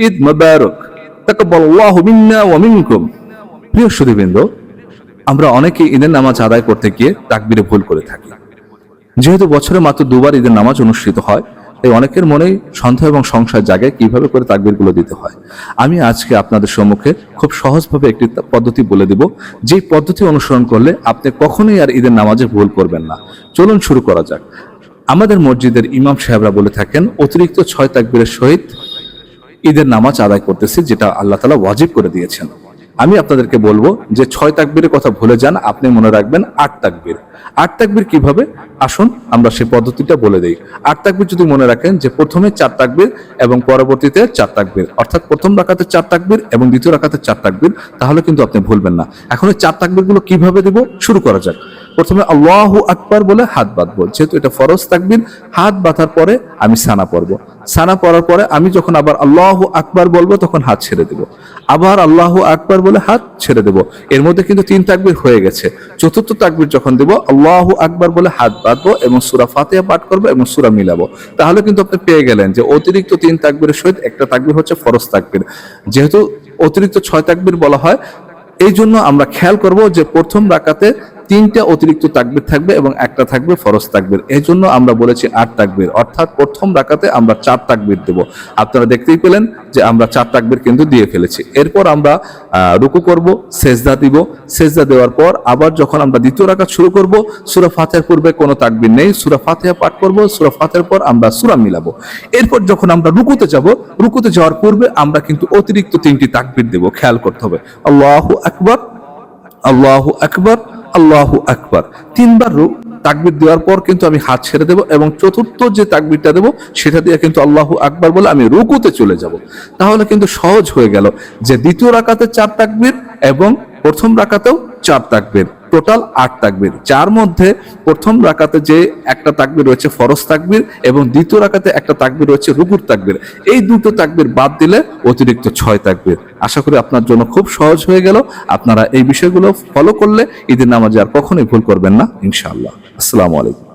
ঈদ মুবারক, তাকাব্বালাল্লাহু মিন্না ওয়া মিনকুম। প্রিয় সুধীবৃন্দ, আমরা অনেকে ঈদের নামাজ আদায় করতে গিয়ে তাকবীরে ভুল করে থাকি। যেহেতু বছরে মাত্র দুবার ঈদের নামাজ অনুষ্ঠিত হয়, তাই অনেকের মনেই সন্দেহ এবং সংশয় জাগে কিভাবে করে তাকবীরগুলো দিতে হয়। আমি আজকে আপনাদের সম্মুখে খুব সহজভাবে একটি পদ্ধতি বলে দিব, যেই পদ্ধতি অনুসরণ করলে আপনি কখনোই আর ঈদের নামাজে ভুল করবেন না। চলুন শুরু করা যাক। আমাদের মসজিদের ইমাম সাহেবরা বলে থাকেন, অতিরিক্ত 6 তাকবীরের সহিত ঈদের নামাজ আদায় করতেছি, যেটা আল্লাহ তাআলা ওয়াজিব করে দিয়েছেন। আমি আপনাদেরকে বলবো যে 6 তাকবীরের কথা ভুলে যান, আপনি মনে রাখবেন 8 তাকবীর। 8 তাকবীর কিভাবে, আসুন আমরা সেই পদ্ধতিটা বলে দেই। 8 তাকবীর যদি মনে রাখেন যে প্রথমে 4 তাকবীর এবং পরবর্তীতে 4 তাকবীর, অর্থাৎ প্রথম রাকাতে 4 তাকবীর এবং দ্বিতীয় রাকাতে 4 তাকবীর, তাহলে কিন্তু আপনি ভুলবেন না। এখন এই 4 তাকবীরগুলো কিভাবে দেব, শুরু করা যাক। প্রথমে আল্লাহু আকবার বলে হাত বাঁধবো, যেহেতু এটা ফরজ তাকবীর। হাত বাঁধার পরে আমি সানা পড়বো। সানা পড়ার পরে আমি যখন আবার আল্লাহু আকবার বলবো, তখন হাত ছেড়ে দেব। আবার আল্লাহু আকবার বলে হাত ছেড়ে দেব। এর মধ্যে কিন্তু 3 তাকবীর হয়ে গেছে। চতুর্থ তাকবীর যখন দেব, আল্লাহু আকবার বলে হাত বাঁধবো এবং সূরা ফাতিহা পাঠ করবো এবং সূরা মিলাবো। তাহলে কিন্তু আপনি পেয়ে গেলেন যে অতিরিক্ত 3 তাকবীরের সহিত একটা তাকবীর হচ্ছে ফরজ তাকবীর। যেহেতু অতিরিক্ত 6 তাকবীর বলা হয়, এই জন্য আমরা খেয়াল করব যে প্রথম রাকাতে 3টা অতিরিক্ত তাকবীর থাকবে এবং একটা থাকবে ফরজ তাকবীর। এই জন্য আমরা বলেছি 8 তাকবীর, অর্থাৎ প্রথম রাকাতে আমরা 4 তাকবীর দেব। আপনারা দেখতেই পেলেন যে আমরা 4 তাকবীর কিন্তু দিয়ে ফেলেছি। এরপর আমরা রুকু করব, সেজদা দিব। সেজদা দেওয়ার পর আবার যখন আমরা দ্বিতীয় রাকাত শুরু করব, সূরা ফাতিহার পূর্বে কোনো তাকবীর নেই, সূরা ফাতিহা পাঠ করব। সূরা ফাতিহার পর আমরা সূরা মিলাবো। এরপর যখন আমরা রুকুতে যাব, রুকুতে যাওয়ার পূর্বে আমরা কিন্তু অতিরিক্ত 3টি তাকবীর দেব। খেয়াল করতে হবে, আল্লাহু আকবার, আল্লাহু আকবার, আল্লাহু আকবার। 3বার তাকবীর দেওয়ার পর কিন্তু আমি হাত ছেড়ে দেব এবং চতুর্থ যে তাকবীরটা দেব সেটা দিয়ে কিন্তু আল্লাহু আকবার বলে আমি রুকুতে চলে যাব। তাহলে কিন্তু সহজ হয়ে গেল যে দ্বিতীয় রাকাতে 4 তাকবীর এবং প্রথম রাকাতেও 4 তাকবীর, টোটাল 8 তাকবীর। যার মধ্যে প্রথম রাকাতে যে একটা তাকবীর রয়েছে ফরজ তাকবীর এবং দ্বিতীয় রাকাতে একটা তাকবীর রয়েছে রুকুর তাকবীর। এই দুটো তাকবীর বাদ দিলে অতিরিক্ত 6 তাকবীর। আশা করি আপনার জন্য খুব সহজ হয়ে গেল। আপনারা এই বিষয়গুলো ফলো করলে ঈদের নামাজে আর কখনোই ভুল করবেন না ইনশাআল্লাহ। আসসালামু আলাইকুম।